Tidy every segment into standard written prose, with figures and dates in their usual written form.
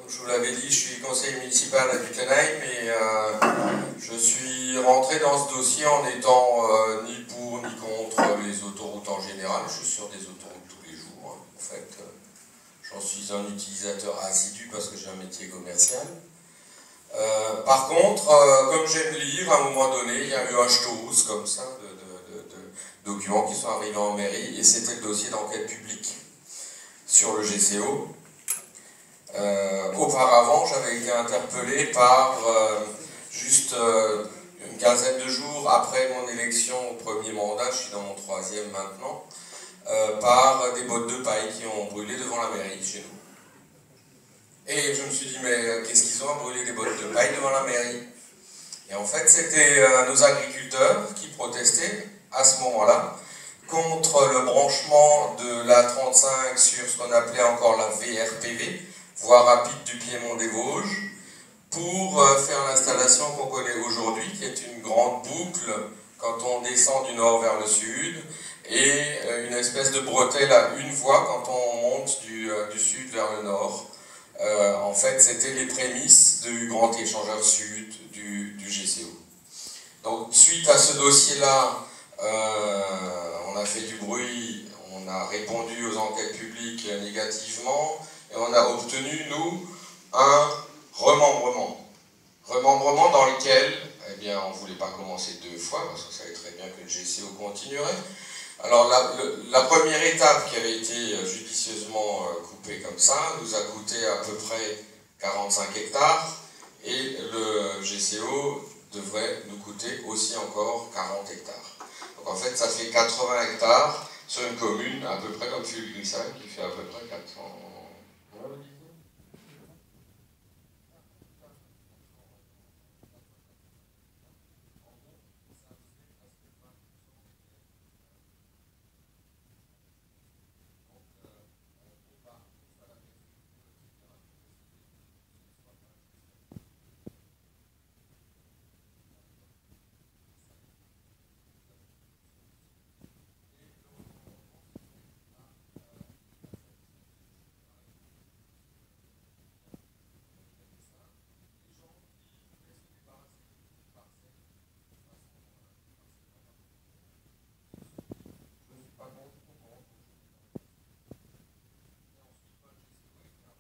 je vous l'avais dit, je suis conseiller municipal à Wittenheim et je suis rentré dans ce dossier en étant ni pour ni contre les autoroutes en général. Je suis sur des autoroutes tous les jours. Hein. En fait, j'en suis un utilisateur assidu parce que j'ai un métier commercial. Par contre, comme j'aime lire, à un moment donné, il y a eu un stoß comme ça de documents qui sont arrivés en mairie et c'était le dossier d'enquête publique sur le GCO. Auparavant, j'avais été interpellé par, juste une quinzaine de jours après mon élection au premier mandat, je suis dans mon troisième maintenant, par des bottes de paille qui ont brûlé devant la mairie chez nous. Et je me suis dit, mais qu'est-ce qu'ils ont à brûler des bottes de paille devant la mairie? Et en fait, c'était nos agriculteurs qui protestaient à ce moment-là contre le branchement de l'A35 sur ce qu'on appelait encore la VRPV, voie rapide du Piémont-des-Vosges, pour faire l'installation qu'on connaît aujourd'hui, qui est une grande boucle quand on descend du nord vers le sud, et une espèce de bretelle à une voie quand on monte du sud vers le nord. En fait, c'était les prémices du grand échangeur sud du GCO. Donc, suite à ce dossier-là, on a fait du bruit, on a répondu aux enquêtes publiques négativement, et on a obtenu, nous, un remembrement. Remembrement dans lequel, eh bien, on ne voulait pas commencer deux fois, parce qu'on savait très bien que le GCO continuerait. Alors, la première étape qui avait été judicieusement coupée comme ça nous a coûté à peu près 45 hectares, et le GCO devrait nous coûter aussi encore 40 hectares. Donc en fait, ça fait 80 hectares sur une commune à peu près comme Fulgrisheim, qui fait à peu près 400...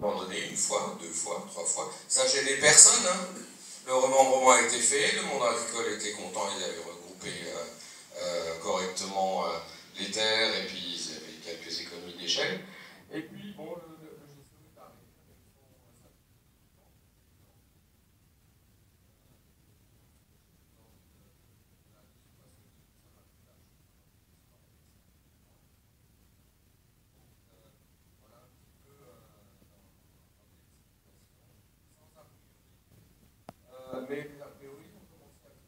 abandonné une fois, deux fois, trois fois. Ça gênait personne. Hein. Le remembrement a été fait, le monde agricole était content, ils avaient regroupé correctement les terres et puis ils avaient quelques économies d'échelle. Et puis, bon, le GCO est arrivé. Mais a priori, on commence à vivre.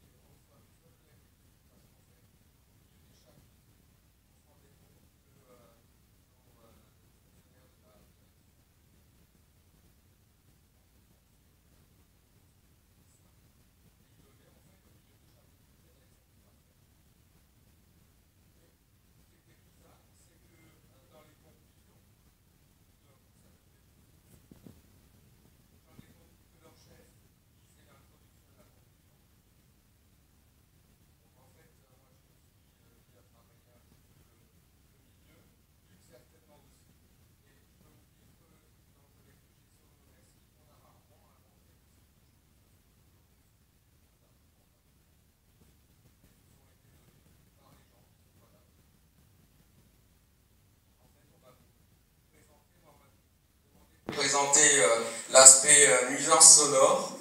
Présenter l'aspect nuisance sonore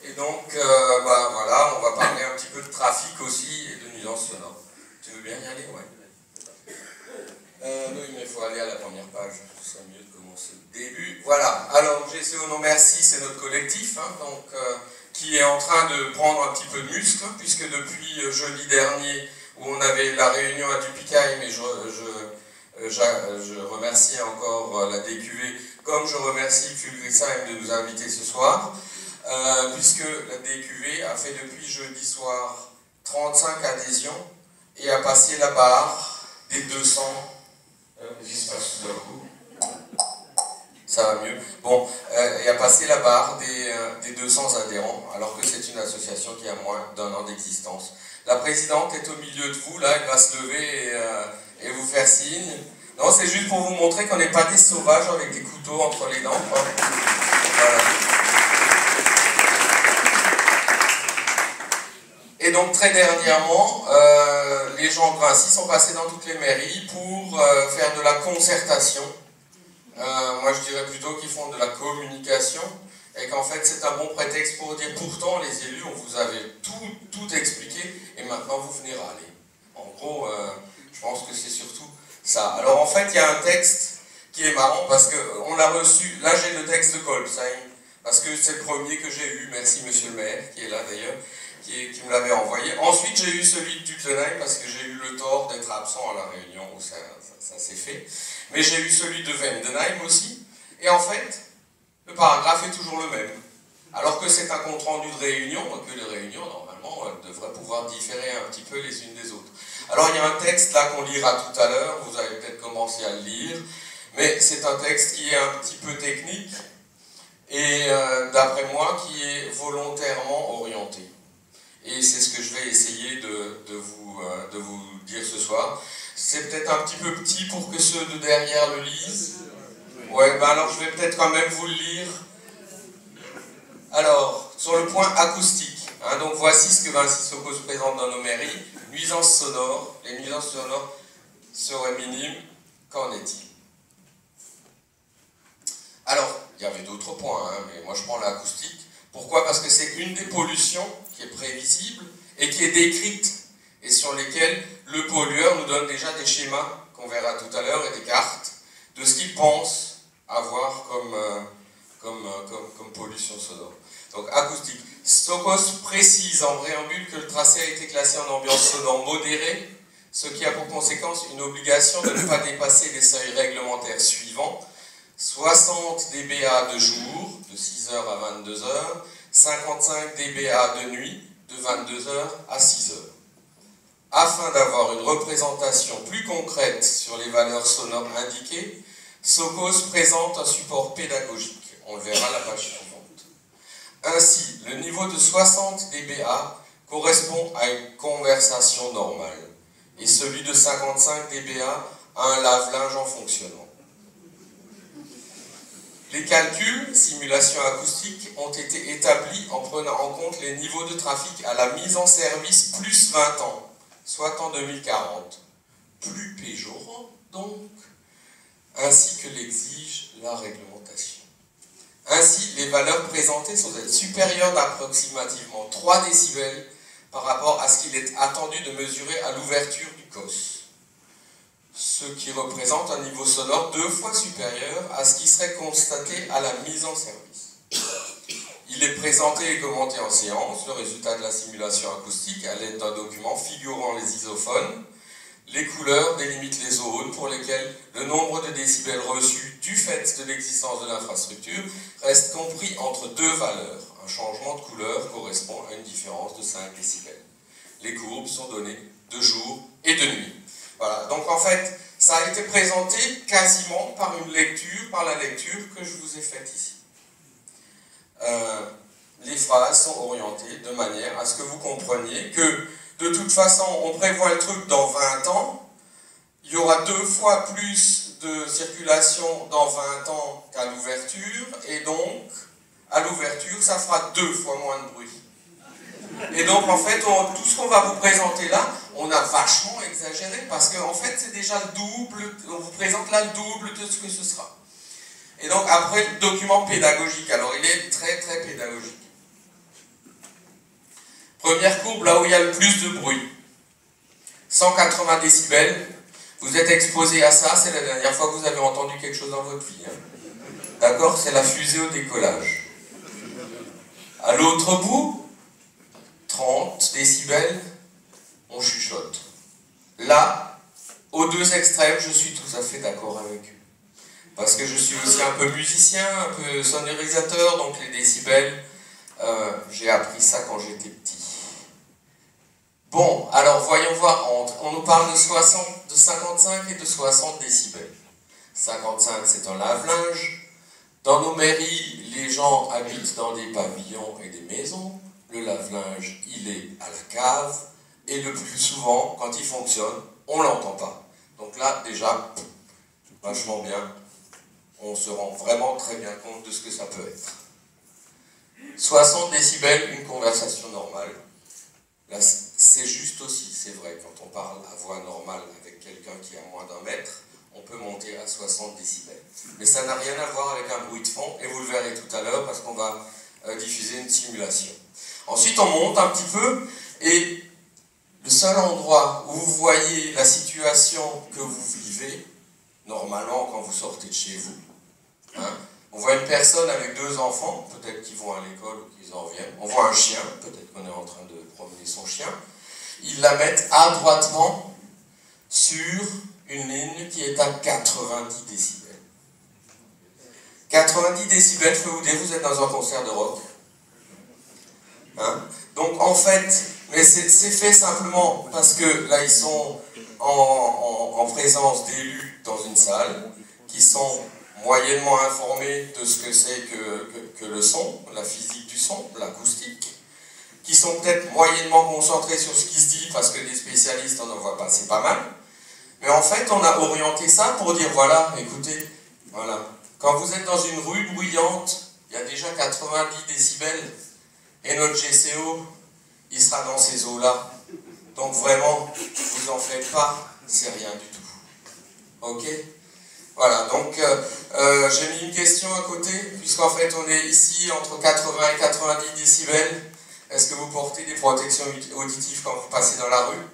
et donc bah, voilà, on va parler un petit peu de trafic aussi et de nuisance sonore. Tu veux bien y aller? Ouais. Oui, mais il faut aller à la première page, ce serait mieux de commencer au début. Voilà, alors GCO Non Merci, c'est notre collectif hein, donc, qui est en train de prendre un petit peu de muscle hein, puisque depuis jeudi dernier où on avait la réunion à Dupikheim et je remercie encore la DQV, comme je remercie Fulgrisheim de nous inviter ce soir, puisque la DQV a fait depuis jeudi soir 35 adhésions et a passé la barre des 200. J'y se passe tout d'un coup. Ça va mieux. Bon, et a passé la barre des 200 adhérents, alors que c'est une association qui a moins d'1 an d'existence. La présidente est au milieu de vous, là, elle va se lever et vous faire signe. Non, c'est juste pour vous montrer qu'on n'est pas des sauvages avec des couteaux entre les dents, quoi. Voilà. Et donc très dernièrement, les gens de Vinci sont passés dans toutes les mairies pour faire de la concertation. Moi je dirais plutôt qu'ils font de la communication et qu'en fait c'est un bon prétexte pour dire pourtant les élus, on vous avait tout expliqué et maintenant vous venez râler. En gros, je pense que c'est surtout ça. Alors en fait il y a un texte qui est marrant parce qu'on l'a reçu, là j'ai le texte de Kolbsheim, parce que c'est le premier que j'ai eu, merci monsieur le maire, qui est là d'ailleurs, qui me l'avait envoyé. Ensuite, j'ai eu celui de Duclenay parce que j'ai eu le tort d'être absent à la réunion où ça s'est fait. Mais j'ai eu celui de Vendenheim aussi. Et en fait, le paragraphe est toujours le même. Alors que c'est un compte-rendu de réunion, et que les réunions, normalement, devraient pouvoir différer un petit peu les unes des autres. Alors, il y a un texte là qu'on lira tout à l'heure, vous avez peut-être commencé à le lire, mais c'est un texte qui est un petit peu technique et, d'après moi, qui est volontairement orienté. Et c'est ce que je vais essayer de vous dire ce soir. C'est peut-être un petit peu petit pour que ceux de derrière le lisent. Ouais, ben alors je vais peut-être quand même vous le lire. Alors, sur le point acoustique, hein, donc voici ce que Vinci Sokos présente dans nos mairies. Nuisances sonores, les nuisances sonores seraient minimes. Qu'en est-il? Alors, il y avait d'autres points, hein, mais moi je prends l'acoustique. Pourquoi? Parce que c'est une des pollutions qui est prévisible et qui est décrite et sur lesquelles le pollueur nous donne déjà des schémas qu'on verra tout à l'heure et des cartes de ce qu'il pense avoir comme pollution sonore. Donc acoustique. Sokos précise en préambule que le tracé a été classé en ambiance sonore modérée, ce qui a pour conséquence une obligation de ne pas dépasser les seuils réglementaires suivants: 60 dBA de jour, de 6h à 22h, 55 dBA de nuit, de 22h à 6h. Afin d'avoir une représentation plus concrète sur les valeurs sonores indiquées, Sokos présente un support pédagogique. On le verra à la page suivante. Ainsi, le niveau de 60 dBA correspond à une conversation normale et celui de 55 dBA à un lave-linge en fonctionnement. Les calculs, simulation acoustique, ont été établis en prenant en compte les niveaux de trafic à la mise en service plus 20 ans, soit en 2040. Plus péjorant, donc, ainsi que l'exige la réglementation. Ainsi, les valeurs présentées sont supérieures d'approximativement 3 décibels par rapport à ce qu'il est attendu de mesurer à l'ouverture du COS, ce qui représente un niveau sonore 2 fois supérieur à ce qui serait constaté à la mise en service. Il est présenté et commenté en séance, le résultat de la simulation acoustique, à l'aide d'un document figurant les isophones. Les couleurs délimitent les zones pour lesquelles le nombre de décibels reçus du fait de l'existence de l'infrastructure reste compris entre 2 valeurs. Un changement de couleur correspond à une différence de 5 décibels. Les courbes sont données de jour et de nuit. Voilà, donc en fait, ça a été présenté quasiment par la lecture que je vous ai faite ici. Les phrases sont orientées de manière à ce que vous compreniez que, de toute façon, on prévoit le truc dans 20 ans, il y aura 2 fois plus de circulation dans 20 ans qu'à l'ouverture, et donc, à l'ouverture, ça fera 2 fois moins de bruit. Et donc, en fait, tout ce qu'on va vous présenter là, on a vachement exagéré, parce qu'en fait, c'est déjà le double, on vous présente là le double de ce que ce sera. Et donc, après, le document pédagogique, alors il est très très pédagogique. Première courbe, là où il y a le plus de bruit. 180 décibels, vous êtes exposé à ça, c'est la dernière fois que vous avez entendu quelque chose dans votre vie. Hein. D'accord? C'est la fusée au décollage. À l'autre bout, 30 décibels, on chuchote. Là, aux 2 extrêmes, je suis tout à fait d'accord avec eux. Parce que je suis aussi un peu musicien, un peu sonorisateur, donc les décibels, j'ai appris ça quand j'étais petit. Bon, alors voyons voir, on nous parle de 55 et de 60 décibels. 55 c'est un lave-linge, Dans nos mairies, les gens habitent dans des pavillons et des maisons. Le lave-linge, il est à la cave. Et le plus souvent, quand il fonctionne, on ne l'entend pas. Donc là, déjà, vachement bien. On se rend vraiment très bien compte de ce que ça peut être. 60 décibels, une conversation normale. Là, c'est juste aussi, c'est vrai, quand on parle à voix normale avec quelqu'un qui est à moins d'1 mètre, on peut monter à 60 décibels. Mais ça n'a rien à voir avec un bruit de fond, et vous le verrez tout à l'heure parce qu'on va diffuser une simulation. Ensuite, on monte un petit peu, et le seul endroit où vous voyez la situation que vous vivez, normalement quand vous sortez de chez vous, hein, on voit une personne avec 2 enfants, peut-être qu'ils vont à l'école ou qu'ils en reviennent. On voit un chien, peut-être qu'on est en train de promener son chien. Ils la mettent adroitement sur une ligne qui est à 90 décibels. 90 décibels, je peux vous dire, vous êtes dans un concert de rock. Hein? Donc en fait, mais c'est fait simplement parce que là ils sont en présence d'élus dans une salle qui sont moyennement informés de ce que c'est que le son, la physique du son, l'acoustique, qui sont peut-être moyennement concentrés sur ce qui se dit parce que les spécialistes on n'en voit pas, c'est pas mal. Mais en fait, on a orienté ça pour dire voilà, écoutez, voilà, quand vous êtes dans une rue bruyante, il y a déjà 90 décibels et notre GCO, il sera dans ces eaux-là. Donc vraiment, vous en faites pas, c'est rien du tout. Ok ? Voilà, donc j'ai mis une question à côté, puisqu'en fait on est ici entre 80 et 90 décibels. Est-ce que vous portez des protections auditives quand vous passez dans la rue?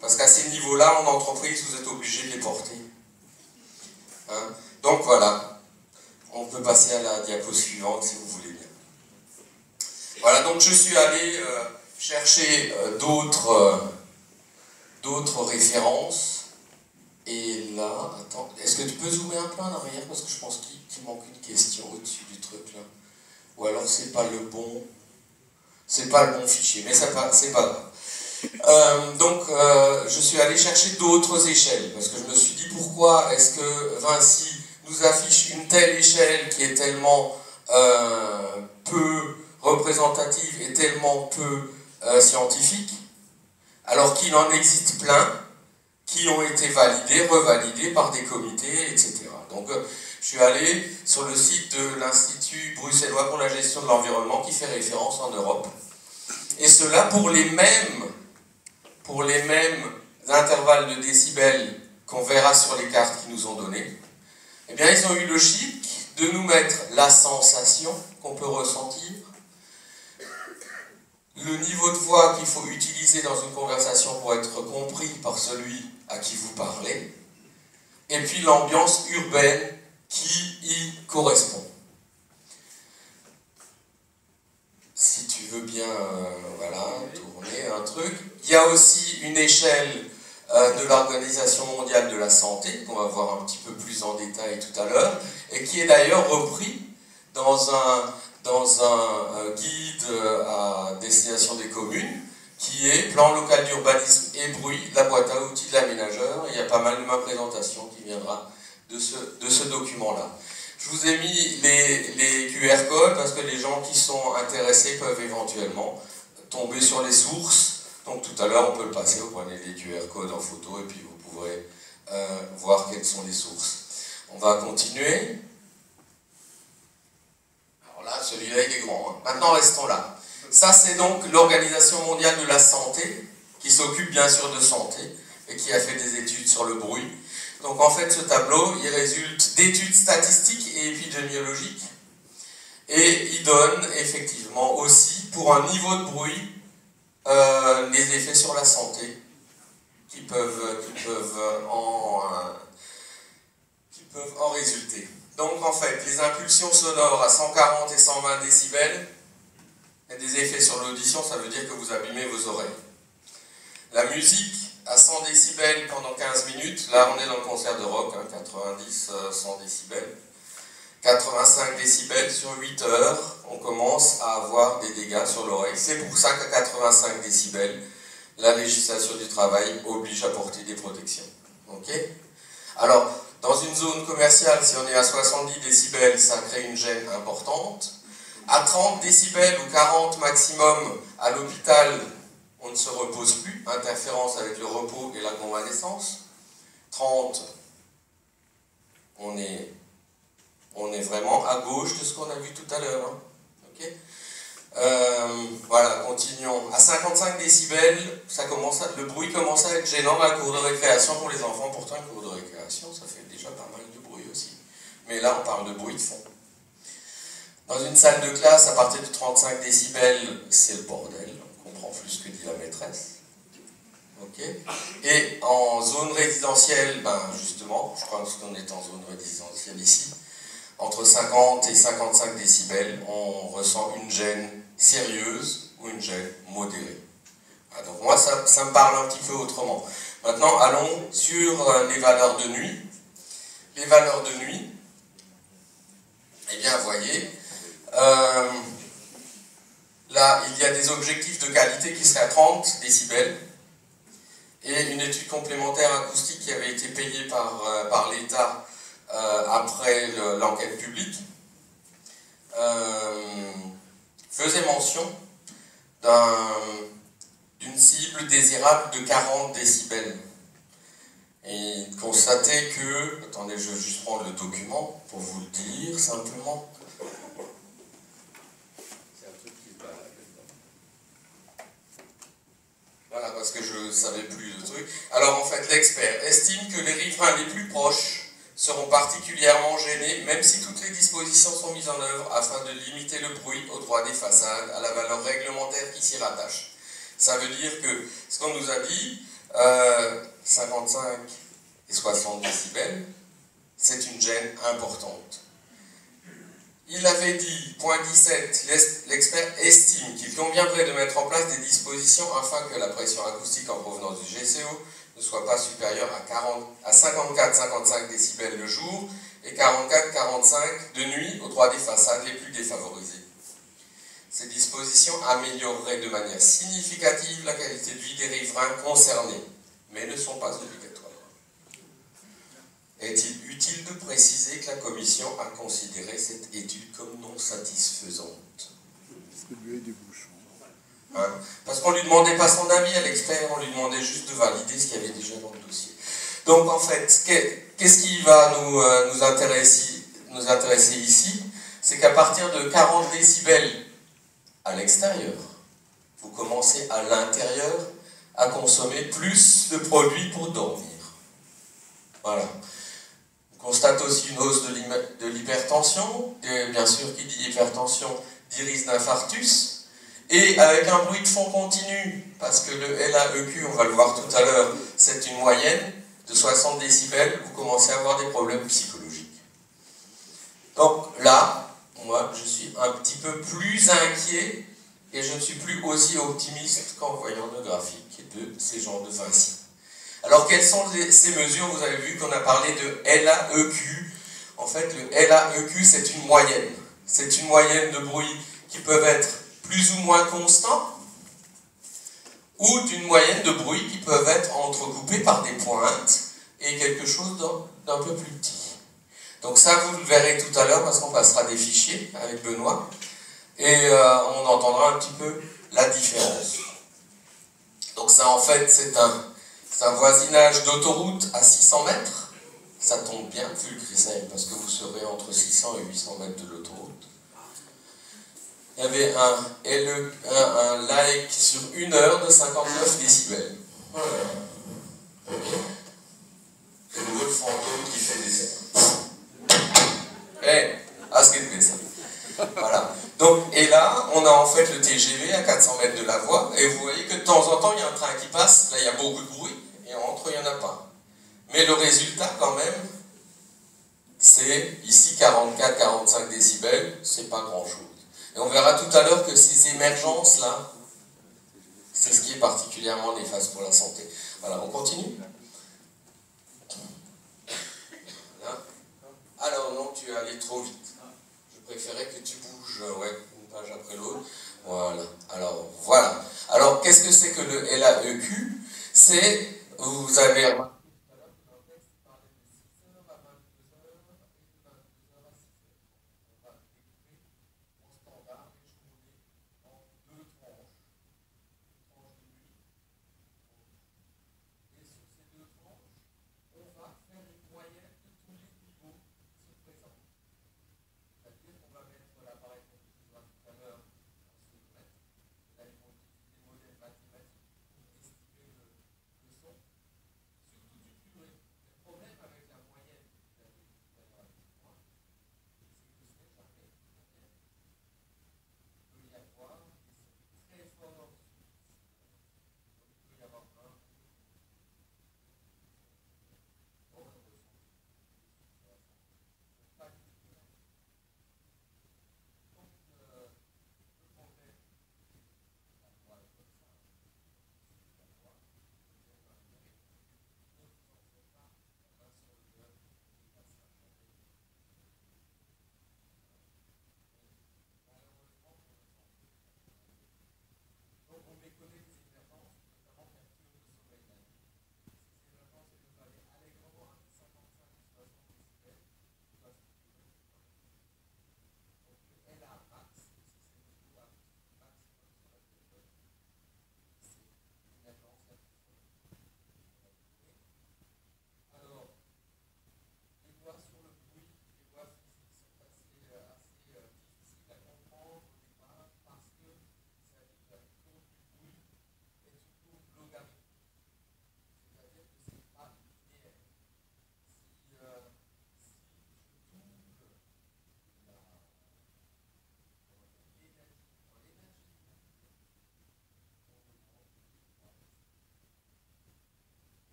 Parce qu'à ces niveaux-là, en entreprise, vous êtes obligé de les porter. Hein? Donc voilà, on peut passer à la diapo suivante si vous voulez bien. Voilà, donc je suis allé chercher d'autres références. Et là, attends, est-ce que tu peux zoomer un peu en arrière parce que je pense qu'il manque une question au-dessus du truc là. Ou alors c'est pas le bon fichier, mais c'est pas grave. Donc je suis allé chercher d'autres échelles parce que je me suis dit pourquoi est-ce que Vinci nous affiche une telle échelle qui est tellement peu représentative et tellement peu scientifique, alors qu'il en existe plein qui ont été validés, revalidés par des comités, etc. Donc je suis allé sur le site de l'Institut bruxellois pour la gestion de l'environnement qui fait référence en Europe. Et cela pour les mêmes intervalles de décibels qu'on verra sur les cartes qu'ils nous ont données, eh bien ils ont eu le chic de nous mettre la sensation qu'on peut ressentir, le niveau de voix qu'il faut utiliser dans une conversation pour être compris par celui à qui vous parlez, et puis l'ambiance urbaine qui y correspond. Si tu veux bien, voilà, tourner un truc. Il y a aussi une échelle de l'Organisation mondiale de la santé, qu'on va voir un petit peu plus en détail tout à l'heure, et qui est d'ailleurs repris dans un guide à destination des communes, qui est plan local d'urbanisme et bruit, la boîte à outils de l'aménageur. Il y a pas mal de ma présentation qui viendra de ce document-là. Je vous ai mis les QR codes parce que les gens qui sont intéressés peuvent éventuellement tomber sur les sources. Donc tout à l'heure on peut le passer, vous prenez les QR codes en photo et puis vous pourrez voir quelles sont les sources. On va continuer. Alors là, celui-là il est grand. Hein. Maintenant restons là. Ça, c'est donc l'Organisation mondiale de la santé, qui s'occupe bien sûr de santé, et qui a fait des études sur le bruit. Donc en fait, ce tableau, il résulte d'études statistiques et épidémiologiques, et il donne effectivement aussi, pour un niveau de bruit, les effets sur la santé, qui peuvent en résulter. Donc en fait, les impulsions sonores à 140 et 120 décibels, et des effets sur l'audition, ça veut dire que vous abîmez vos oreilles. La musique à 100 décibels pendant 15 minutes, là on est dans le concert de rock, hein, 90, 100 décibels. 85 décibels sur 8 heures, on commence à avoir des dégâts sur l'oreille. C'est pour ça qu'à 85 décibels, la législation du travail oblige à porter des protections. Ok ? Alors, Dans une zone commerciale, si on est à 70 décibels, ça crée une gêne importante. À 30 décibels ou 40 maximum, à l'hôpital, on ne se repose plus, interférence avec le repos et la convalescence. 30, on est vraiment à gauche de ce qu'on a vu tout à l'heure. Hein. Okay, voilà, continuons. À 55 décibels, le bruit commence à être gênant dans la cour de récréation pour les enfants. Pourtant, une cour de récréation, ça fait déjà pas mal de bruit aussi. Mais là, on parle de bruit de fond. Dans une salle de classe, à partir de 35 décibels, c'est le bordel. On comprend plus ce que dit la maîtresse. Okay. Et en zone résidentielle, justement, je crois qu'on est en zone résidentielle ici, entre 50 et 55 décibels, on ressent une gêne sérieuse ou une gêne modérée. Ah, donc moi, ça me parle un petit peu autrement. Maintenant, allons sur les valeurs de nuit. Les valeurs de nuit, eh bien, vous voyez, là, il y a des objectifs de qualité qui seraient à 30 décibels. Et une étude complémentaire acoustique qui avait été payée par l'État après l'enquête publique faisait mention d'une cible désirable de 40 décibels. Et constatait que... Attendez, je vais juste prendre le document pour vous le dire simplement. Voilà, parce que je ne savais plus le truc. Alors en fait, l'expert estime que les riverains les plus proches seront particulièrement gênés, même si toutes les dispositions sont mises en œuvre afin de limiter le bruit au droit des façades, à la valeur réglementaire qui s'y rattache. Ça veut dire que ce qu'on nous a dit, 55 et 60 décibels, c'est une gêne importante. Il avait dit, point 17, l'expert estime qu'il conviendrait de mettre en place des dispositions afin que la pression acoustique en provenance du GCO ne soit pas supérieure à 54-55 décibels le jour et 44-45 de nuit au droit des façades les plus défavorisées. Ces dispositions amélioreraient de manière significative la qualité de vie des riverains concernés, mais ne sont pas obligatoires. Est-il utile de préciser que la Commission a considéré cette étude comme non satisfaisante? Distribuer des bouchons. Hein? Parce qu'on ne lui demandait pas son avis à l'expert, on lui demandait juste de valider ce qu'il y avait déjà dans le dossier. Donc en fait, qu'est-ce qui va nous intéresser ici? C'est qu'à partir de 40 décibels à l'extérieur, vous commencez à l'intérieur à consommer plus de produits pour dormir. Voilà. On constate aussi une hausse de l'hypertension, bien sûr qui dit hypertension dit risque d'infarctus, et avec un bruit de fond continu, parce que le LAEQ, on va le voir tout à l'heure, c'est une moyenne de 60 décibels, vous commencez à avoir des problèmes psychologiques. Donc là, moi je suis un petit peu plus inquiet, et je ne suis plus aussi optimiste qu'en voyant le graphique de ces gens de Vinci. Alors, quelles sont ces mesures? Vous avez vu qu'on a parlé de LAEQ. En fait, le LAEQ, c'est une moyenne. C'est une moyenne de bruit qui peuvent être plus ou moins constants, ou d'une moyenne de bruit qui peuvent être entrecoupées par des pointes et quelque chose d'un peu plus petit. Donc ça, vous le verrez tout à l'heure parce qu'on passera des fichiers avec Benoît et on entendra un petit peu la différence. Donc ça, en fait, c'est un voisinage d'autoroute à 600 mètres. Ça tombe bien, vu le Crisem, parce que vous serez entre 600 et 800 mètres de l'autoroute. Il y avait un like sur 1 heure de 59 décibels. Voilà. C'est nouveau le fantôme qui fait des airs. Ce qu'il fait ça. Voilà. Donc, et là, on a en fait le TGV à 400 mètres de la voie, et vous voyez que de temps en temps, il y a un train qui passe, là il y a beaucoup de bruit, et entre, il n'y en a pas. Mais le résultat, quand même, c'est ici 44-45 décibels, c'est pas grand-chose. Et on verra tout à l'heure que ces émergences-là, c'est ce qui est particulièrement néfaste pour la santé. Voilà, on continue. Voilà. Alors non, tu es allé trop vite. Je préférais que tu bouges une page après l'autre. Voilà. Alors, voilà. Alors, qu'est-ce que c'est que le LAEQ? C'est, vous avez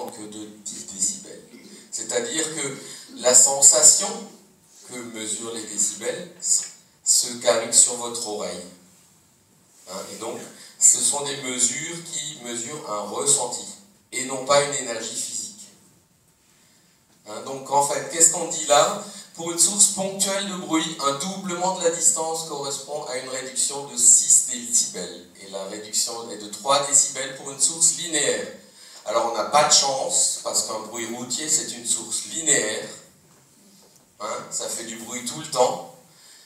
autant que de 10 décibels. C'est-à-dire que la sensation que mesurent les décibels se calque sur votre oreille. Et donc, ce sont des mesures qui mesurent un ressenti et non pas une énergie physique. Donc, en fait, qu'est-ce qu'on dit là? Pour une source ponctuelle de bruit, un doublement de la distance correspond à une réduction de 6 décibels. Et la réduction est de 3 décibels pour une source linéaire. Alors, on n'a pas de chance, parce qu'un bruit routier, c'est une source linéaire. Ça fait du bruit tout le temps.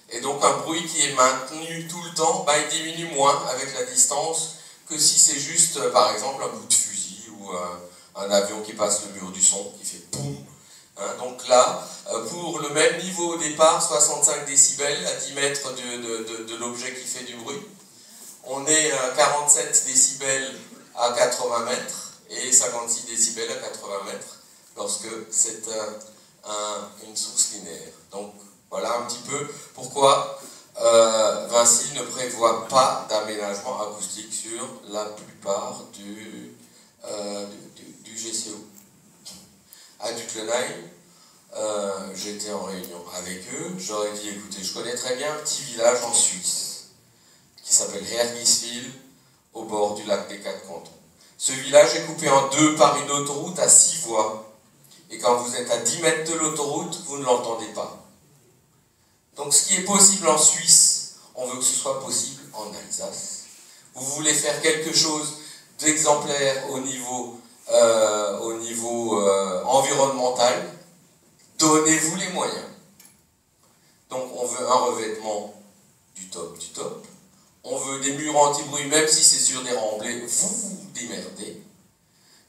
Et donc, un bruit qui est maintenu tout le temps, il diminue moins avec la distance que si c'est juste, par exemple, un coup de fusil ou un avion qui passe le mur du son, qui fait boum. Donc là, pour le même niveau au départ, 65 décibels à 10 mètres de l'objet qui fait du bruit, on est à 47 décibels à 80 mètres et 56 décibels à 80 mètres lorsque c'est une source linéaire. Donc voilà un petit peu pourquoi Vinci ne prévoit pas d'aménagement acoustique sur la plupart du GCO. À Duttlenheim, j'étais en réunion avec eux, j'aurais dit écoutez, je connais très bien un petit village en Suisse qui s'appelle Hergiswil, au bord du lac des Quatre Cantons. Ce village est coupé en deux par une autoroute à 6 voies, et quand vous êtes à 10 mètres de l'autoroute, vous ne l'entendez pas. Donc ce qui est possible en Suisse, on veut que ce soit possible en Alsace. Vous voulez faire quelque chose d'exemplaire au niveau environnemental, donnez-vous les moyens. Donc on veut un revêtement du top, on veut des murs anti-bruit, même si c'est sur des remblais, vous vous démerdez.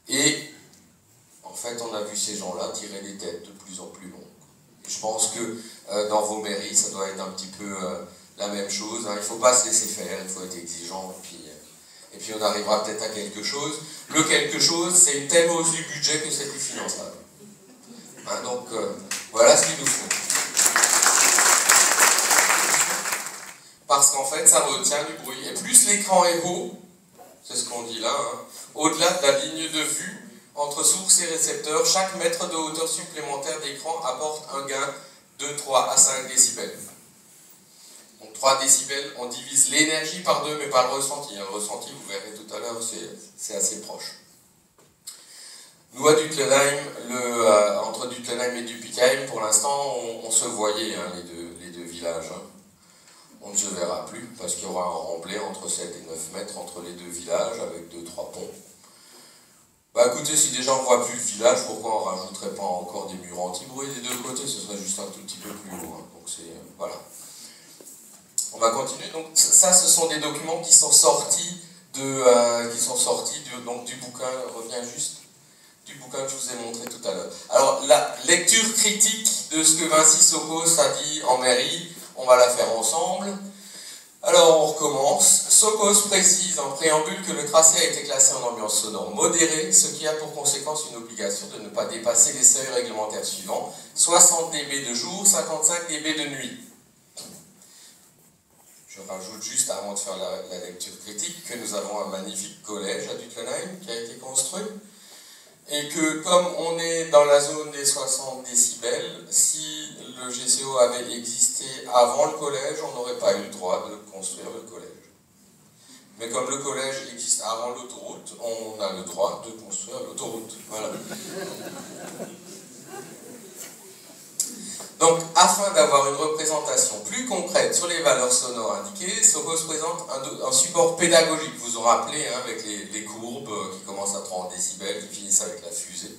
Et en fait, on a vu ces gens-là tirer des têtes de plus en plus longues. Et je pense que dans vos mairies, ça doit être un petit peu la même chose. Il ne faut pas se laisser faire, il faut être exigeant, et puis on arrivera peut-être à quelque chose. Le quelque chose, c'est une telle hausse du budget que c'est plus finançable. Donc, voilà ce qu'il nous faut. Parce qu'en fait, ça retient du bruit. Et plus l'écran est haut, c'est ce qu'on dit là, au-delà de la ligne de vue, entre source et récepteur, chaque mètre de hauteur supplémentaire d'écran apporte un gain de 3 à 5 décibels. Donc 3 décibels, on divise l'énergie par 2, mais pas le ressenti. Le ressenti, vous verrez tout à l'heure, c'est assez proche. Nous, à Duttlenheim, entre Duttlenheim et Dupikheim, pour l'instant, on se voyait, les deux villages. On ne se verra plus, parce qu'il y aura un remblai entre 7 et 9 mètres entre les deux villages, avec 2-3 ponts. Écoutez, si déjà on ne voit plus le village, pourquoi on ne rajouterait pas encore des murs anti-bruit des deux côtés? Ce serait juste un tout petit peu plus haut. Donc voilà. On va continuer. Donc ça, ce sont des documents qui sont sortis du bouquin, reviens juste, du bouquin que je vous ai montré tout à l'heure. Alors, la lecture critique de ce que Vinci Sokos a dit en mairie, on va la faire ensemble. Alors, on recommence. Sokos précise en préambule que le tracé a été classé en ambiance sonore modérée, ce qui a pour conséquence une obligation de ne pas dépasser les seuils réglementaires suivants, 60 dB de jour, 55 dB de nuit. Je rajoute juste, avant de faire la lecture critique, que nous avons un magnifique collège à Duttlenheim qui a été construit, et que comme on est dans la zone des 60 décibels, si le GCO avait existé avant le collège, on n'aurait pas eu le droit de construire le collège. Mais comme le collège existe avant l'autoroute, on a le droit de construire l'autoroute. Voilà. Donc, afin d'avoir une représentation plus concrète sur les valeurs sonores indiquées, Sokos présente un support pédagogique. Vous vous rappelez, avec les courbes qui commencent à 30 décibels, qui finissent avec la fusée.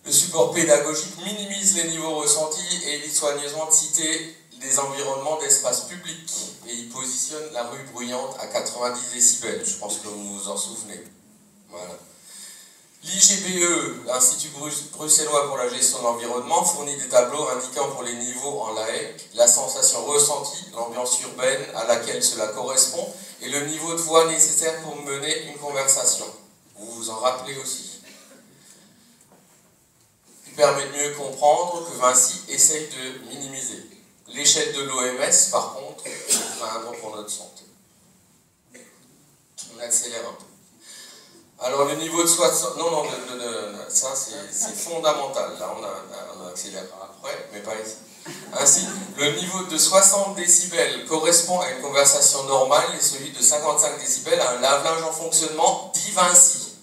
Le support pédagogique minimise les niveaux ressentis et évite soigneusement de citer des environnements d'espace public. Et il positionne la rue bruyante à 90 décibels. Je pense que vous vous en souvenez. Voilà. L'IGBE, l'Institut bruxellois pour la gestion de l'environnement, fournit des tableaux indiquant pour les niveaux en LAEC la sensation ressentie, l'ambiance urbaine à laquelle cela correspond, et le niveau de voix nécessaire pour mener une conversation. Vous vous en rappelez aussi. Il permet de mieux comprendre que Vinci essaye de minimiser. L'échelle de l'OMS, par contre, est un don pour notre santé. On accélère un peu. Alors le niveau de 60... Non, ça c'est fondamental. Là, on accélérera après, mais pas ici. Ainsi, le niveau de 60 décibels correspond à une conversation normale et celui de 55 décibels à un lave-linge en fonctionnement, dit Vinci.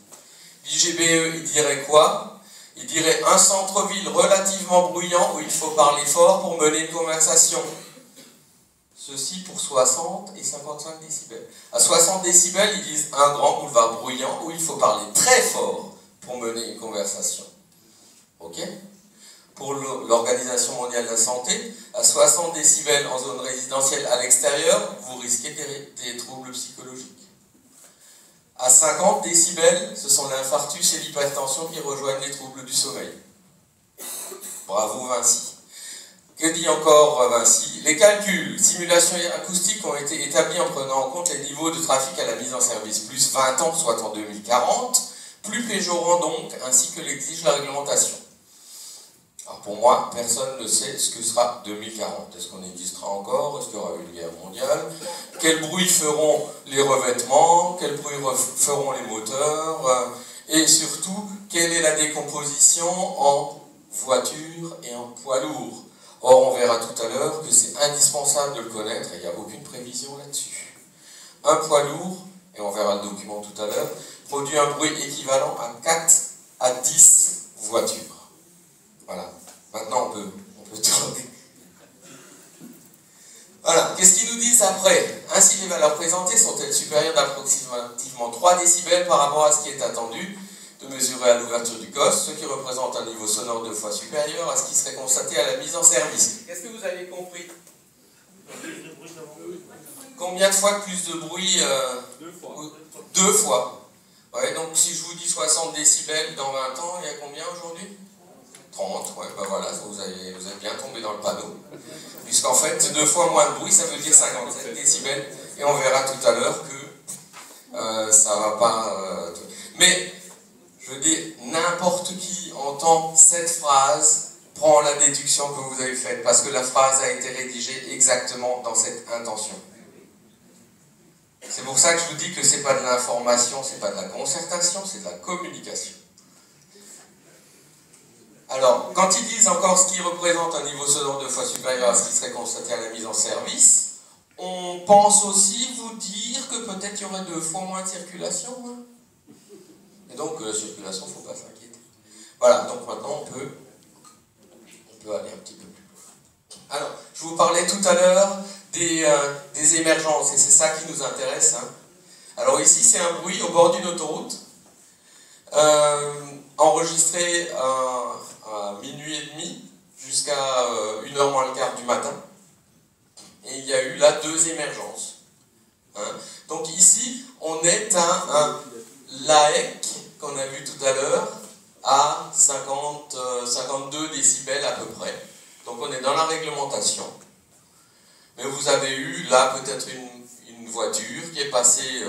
L'IGBE, il dirait quoi? Il dirait un centre-ville relativement bruyant où il faut parler fort pour mener une conversation. Ceci pour 60 et 55 décibels. À 60 décibels, ils disent un grand boulevard bruyant où il faut parler très fort pour mener une conversation. Ok? Pour l'Organisation mondiale de la santé, à 60 décibels en zone résidentielle à l'extérieur, vous risquez des troubles psychologiques. À 50 décibels, ce sont l'infarctus et l'hypertension qui rejoignent les troubles du sommeil. Bravo Vinci. Que dit encore Vinci? Les calculs, simulations acoustiques ont été établis en prenant en compte les niveaux de trafic à la mise en service, plus 20 ans, soit en 2040, plus péjorant donc, ainsi que l'exige la réglementation. Alors pour moi, personne ne sait ce que sera 2040. Est-ce qu'on existera encore? Est-ce qu'il y aura une guerre mondiale? Quel bruit feront les revêtements? Quel bruit feront les moteurs? Et surtout, quelle est la décomposition en voiture et en poids lourd? Or, on verra tout à l'heure que c'est indispensable de le connaître et il n'y a aucune prévision là-dessus. Un poids lourd, et on verra le document tout à l'heure, produit un bruit équivalent à 4 à 10 voitures. Voilà. Maintenant, on peut tourner. Voilà. Qu'est-ce qu'ils nous disent après? Ainsi, les valeurs présentées sont-elles supérieures d'approximativement 3 décibels par rapport à ce qui est attendu de mesurer à l'ouverture du COS, ce qui représente un niveau sonore 2 fois supérieur à ce qui serait constaté à la mise en service. Qu'est-ce que vous avez compris? Combien de fois plus de bruit 2 fois. 2 fois. Ouais, donc si je vous dis 60 décibels dans 20 ans, il y a combien aujourd'hui? 30, ouais, ben voilà, vous êtes bien tombé dans le panneau. Puisqu'en fait, 2 fois moins de bruit, ça veut dire 57 décibels. Et on verra tout à l'heure que ça va pas... Mais, je veux dire, n'importe qui entend cette phrase prend la déduction que vous avez faite, parce que la phrase a été rédigée exactement dans cette intention. C'est pour ça que je vous dis que c'est pas de l'information, c'est pas de la concertation, c'est de la communication. Alors, quand ils disent encore ce qui représente un niveau sonore 2 fois supérieur à ce qui serait constaté à la mise en service, on pense aussi vous dire que peut-être il y aurait 2 fois moins de circulation. Hein. Et donc, la circulation, il ne faut pas s'inquiéter. Voilà, donc maintenant, on peut aller un petit peu plus loin. Alors, je vous parlais tout à l'heure des émergences, et c'est ça qui nous intéresse. Hein. Alors ici, c'est un bruit au bord d'une autoroute, enregistré à minuit et demi jusqu'à 1h moins le quart du matin. Et il y a eu là 2 émergences. Hein. Donc ici, on est à un LAEC, qu'on a vu tout à l'heure, à 52 décibels à peu près. Donc on est dans la réglementation. Mais vous avez eu là peut-être une voiture qui est passée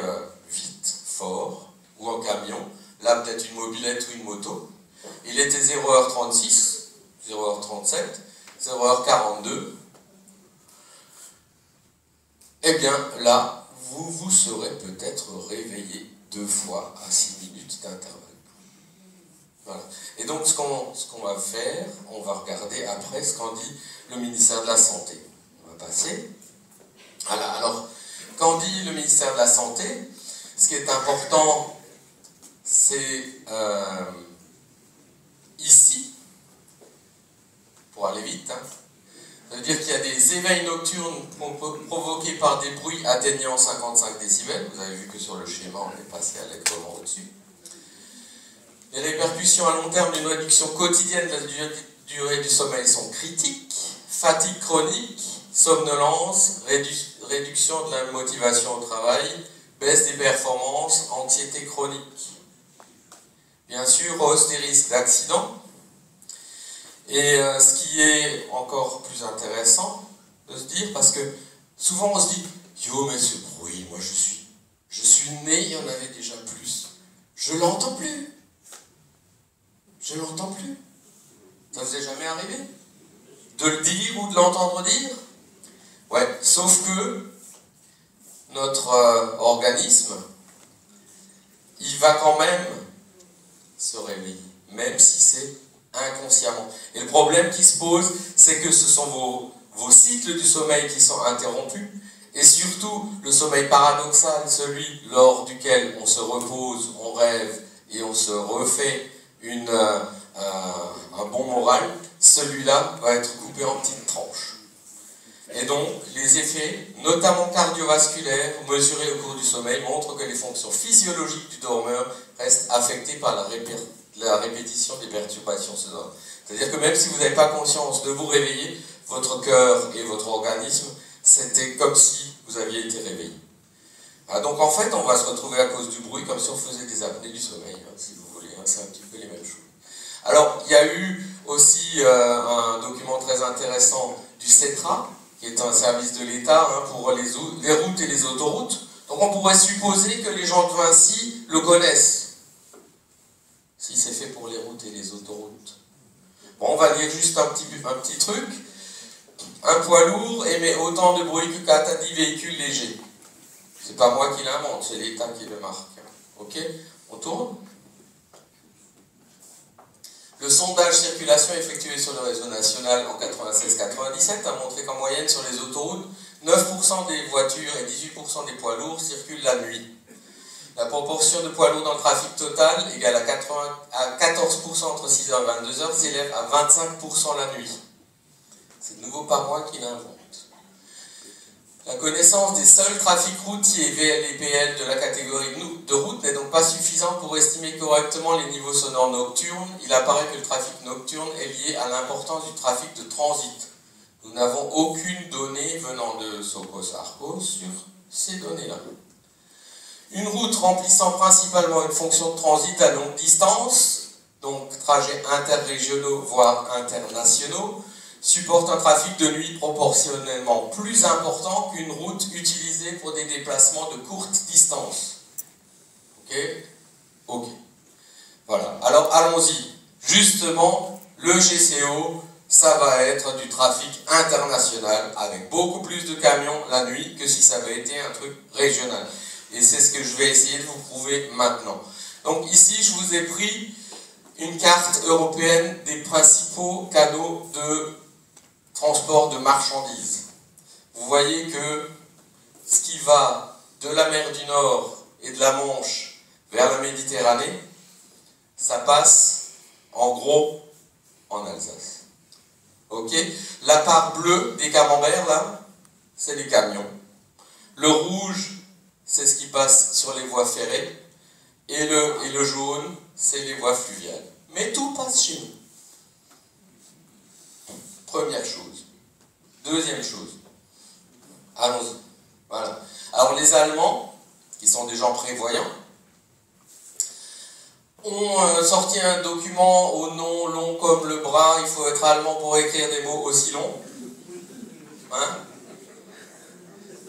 vite, fort, ou en camion. Là peut-être une mobilette ou une moto. Il était 0h36, 0h37, 0h42. Eh bien là, vous vous serez peut-être réveillé 2 fois à 6 minutes d'intervalle. Voilà. Et donc ce qu'on va faire, on va regarder après ce qu'en dit le ministère de la Santé. On va passer. Voilà. Alors, quand dit le ministère de la Santé, ce qui est important, c'est ici, pour aller vite, hein, ça veut dire qu'il y a des éveils nocturnes provoqués par des bruits atteignant 55 décibels. Vous avez vu que sur le schéma, on est passé allègrement au-dessus. Les répercussions à long terme d'une réduction quotidienne de la durée du sommeil sont critiques. Fatigue chronique, somnolence, réduction de la motivation au travail, baisse des performances, anxiété chronique. Bien sûr, hausse des risques d'accident. Et ce qui est encore plus intéressant de se dire, parce que souvent on se dit « Yo, mais ce bruit, moi je suis né, il y en avait déjà plus. Je l'entends plus. Je l'entends plus. » Ça vous est jamais arrivé? De le dire ou de l'entendre dire? Ouais, sauf que notre organisme il va quand même se réveiller, même si c'est inconsciemment. Et le problème qui se pose, c'est que ce sont vos cycles du sommeil qui sont interrompus, et surtout le sommeil paradoxal, celui lors duquel on se repose, on rêve et on se refait un bon moral, celui-là va être coupé en petites tranches. Et donc, les effets, notamment cardiovasculaires, mesurés au cours du sommeil, montrent que les fonctions physiologiques du dormeur restent affectées par la répétition des perturbations sonores. C'est-à-dire que même si vous n'avez pas conscience de vous réveiller, votre cœur et votre organisme, c'était comme si vous aviez été réveillé. Ah, donc en fait, on va se retrouver à cause du bruit comme si on faisait des apnées du sommeil, si vous voulez. C'est un petit peu les mêmes choses. Alors, il y a eu aussi un document très intéressant du CETRA, qui est un service de l'État pour les routes et les autoroutes. Donc on pourrait supposer que les gens de Vinci le connaissent, si c'est fait pour les routes et les autoroutes. Bon, on va lire juste un petit truc. Un poids lourd émet autant de bruit que 4 véhicules légers. C'est pas moi qui l'invente, c'est l'État qui le marque. Ok? On tourne. Le sondage circulation effectué sur le réseau national en 96-97 a montré qu'en moyenne sur les autoroutes, 9% des voitures et 18% des poids lourds circulent la nuit. La proportion de poids lourds dans le trafic total, égale à 14% entre 6h et 22h, s'élève à 25% la nuit. C'est de nouveau pas moi qui l'invente. La connaissance des seuls trafics routiers VL et PL de la catégorie de route n'est donc pas suffisante pour estimer correctement les niveaux sonores nocturnes. Il apparaît que le trafic nocturne est lié à l'importance du trafic de transit. Nous n'avons aucune donnée venant de Socos Arcos sur ces données-là. Une route remplissant principalement une fonction de transit à longue distance, donc trajets interrégionaux voire internationaux, supporte un trafic de nuit proportionnellement plus important qu'une route utilisée pour des déplacements de courte distance. Ok? Ok. Voilà. Alors allons-y. Justement, le GCO, ça va être du trafic international avec beaucoup plus de camions la nuit que si ça avait été un truc régional. Et c'est ce que je vais essayer de vous prouver maintenant. Donc ici, je vous ai pris une carte européenne des principaux canaux de transport de marchandises. Vous voyez que ce qui va de la mer du Nord et de la Manche vers la Méditerranée, ça passe en gros en Alsace. Ok? La part bleue des camemberts, là, c'est les camions. Le rouge, c'est ce qui passe sur les voies ferrées. Et le jaune, c'est les voies fluviales. Mais tout passe chez nous. Première chose. Deuxième chose. Allons-y. Voilà. Alors les Allemands, qui sont des gens prévoyants, ont sorti un document au nom long comme le bras. Il faut être allemand pour écrire des mots aussi longs. Hein?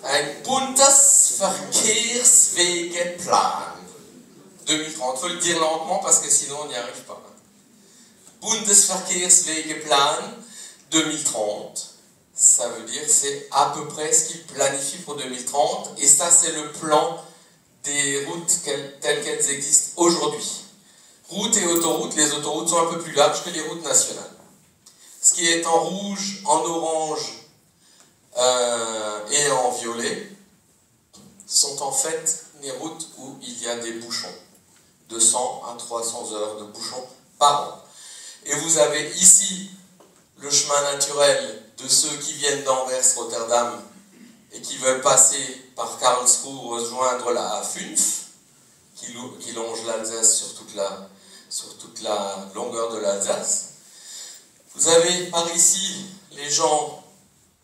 Un Bundesverkehrswegeplan 2030. Il faut le dire lentement parce que sinon on n'y arrive pas. Bundesverkehrswegeplan 2030. Ça veut dire c'est à peu près ce qu'ils planifient pour 2030. Et ça, c'est le plan des routes telles qu'elles existent aujourd'hui. Routes et autoroutes. Les autoroutes sont un peu plus larges que les routes nationales. Ce qui est en rouge, en orange et en violet sont en fait les routes où il y a des bouchons. De 100 à 300 heures de bouchons par an. Et vous avez ici le chemin naturel de ceux qui viennent d'Anvers, Rotterdam, et qui veulent passer par Karlsruhe, rejoindre la A5, qui longe l'Alsace sur toute la longueur de l'Alsace. Vous avez par ici les gens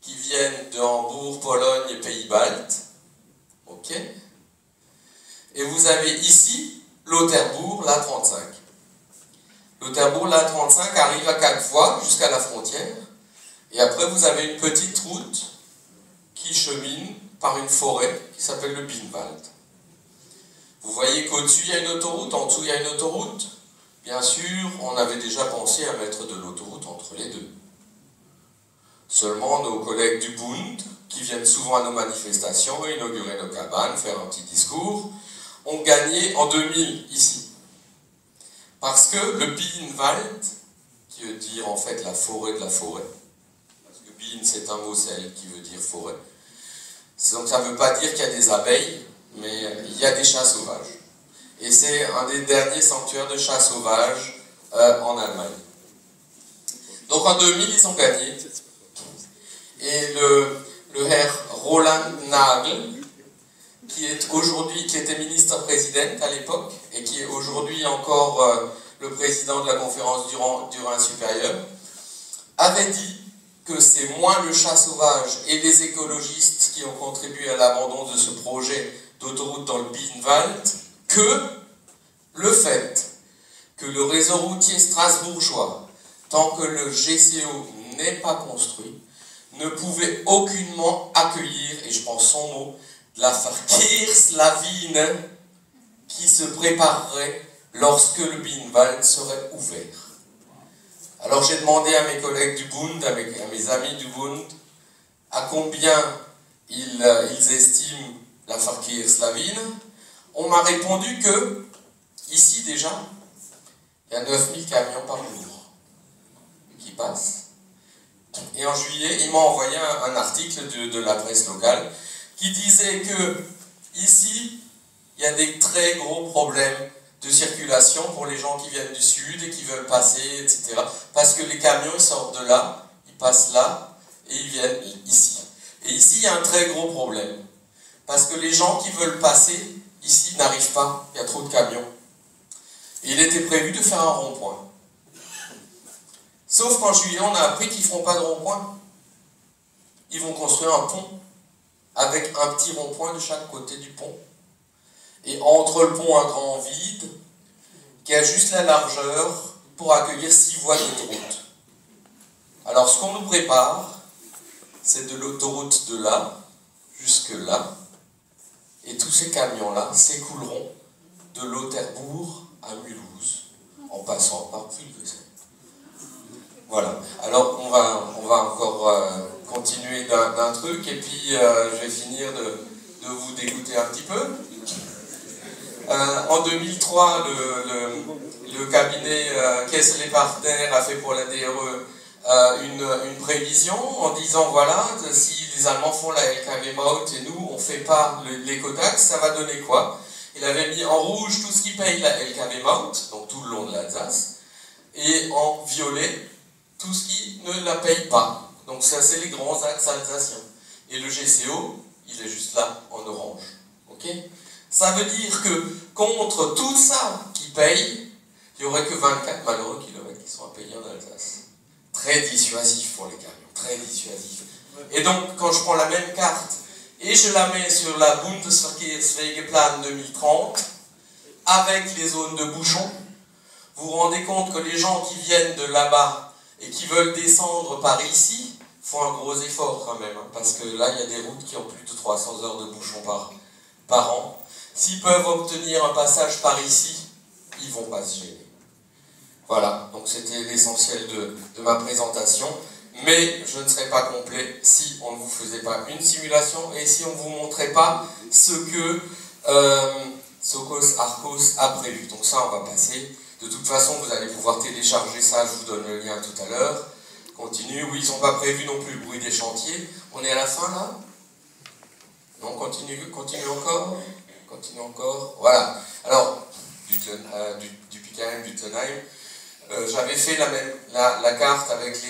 qui viennent de Hambourg, Pologne et Pays-Baltes. Ok. Et vous avez ici l'Otterbourg, l'A35. L'Otterbourg, l'A35 arrive à 4 fois jusqu'à la frontière. Et après, vous avez une petite route qui chemine par une forêt qui s'appelle le Binwald. Vous voyez qu'au-dessus, il y a une autoroute, en dessous, il y a une autoroute. Bien sûr, on avait déjà pensé à mettre de l'autoroute entre les deux. Seulement, nos collègues du Bund, qui viennent souvent à nos manifestations, inaugurer nos cabanes, faire un petit discours, ont gagné en 2000 ici. Parce que le Bienenwald, qui veut dire en fait la forêt de la forêt, parce que Bien c'est un mot celtique qui veut dire forêt, donc ça ne veut pas dire qu'il y a des abeilles, mais il y a des chats sauvages. Et c'est un des derniers sanctuaires de chats sauvages en Allemagne. Donc en 2000, ils ont gagné. Et le Herr Roland Nagel, qui était ministre-président à l'époque, et qui est aujourd'hui encore le président de la conférence du Rhin supérieur, avait dit que c'est moins le chat sauvage et les écologistes qui ont contribué à l'abandon de ce projet d'autoroute dans le Bienenwald que le fait que le réseau routier strasbourgeois, tant que le GCO n'est pas construit, ne pouvait aucunement accueillir, et je prends son mot, de la Verkehrslawine qui se préparerait lorsque le Bienenwald serait ouvert. Alors j'ai demandé à mes collègues du Bund, à mes amis du Bund, à combien ils estiment la Verkehrslawine. On m'a répondu que, ici déjà, il y a 9000 camions par jour qui passent. Et en juillet, il m'a envoyé un article de la presse locale qui disait que ici, il y a des très gros problèmes de circulation pour les gens qui viennent du sud et qui veulent passer, etc. Parce que les camions, ils sortent de là, ils passent là, et ils viennent ici. Et ici, il y a un très gros problème. Parce que les gens qui veulent passer, ici, n'arrivent pas. Il y a trop de camions. Et il était prévu de faire un rond-point. Sauf qu'en juillet, on a appris qu'ils ne feront pas de rond-point. Ils vont construire un pont avec un petit rond-point de chaque côté du pont. Et entre le pont, un grand vide qui a juste la largeur pour accueillir 6 voies d'autoroute. Alors ce qu'on nous prépare, c'est de l'autoroute de là jusque là. Et tous ces camions-là s'écouleront de Lauterbourg à Mulhouse, en passant par Pulvesen. Voilà. Alors on va encore continuer d'un truc, et puis je vais finir de vous dégoûter un petit peu. En 2003, le cabinet Kessel et Partner a fait pour la DRE une prévision en disant voilà, si les Allemands font la LKW-Maut et nous on ne fait pas l'écotaxe, ça va donner quoi? Il avait mis en rouge tout ce qui paye la LKW-Maut, donc tout le long de l'Alsace, et en violet tout ce qui ne la paye pas. Donc ça, c'est les grands axes alsaciens. Et le GCO, il est juste là, en orange. Ok? Ça veut dire que contre tout ça qui paye, il n'y aurait que 24 malheureux kilomètres qui sont à payer en Alsace. Très dissuasif pour les camions, très dissuasif. Et donc, quand je prends la même carte et je la mets sur la Bundesverkehrswegeplan 2030, avec les zones de bouchons, vous vous rendez compte que les gens qui viennent de là-bas et qui veulent descendre par ici font un gros effort quand même, hein, parce que là, il y a des routes qui ont plus de 300 heures de bouchons par an. S'ils peuvent obtenir un passage par ici, ils ne vont pas se gêner. Voilà, donc c'était l'essentiel de ma présentation. Mais je ne serais pas complet si on ne vous faisait pas une simulation et si on ne vous montrait pas ce que Sokos Arcos a prévu. Donc ça, on va passer. De toute façon, vous allez pouvoir télécharger ça, je vous donne le lien tout à l'heure. Continue. Oui, ils n'ont pas prévu non plus le bruit des chantiers. On est à la fin, là? Non, continue encore. Continue encore. Voilà. Alors, du Pickheim, du Tonheim, j'avais fait la carte avec les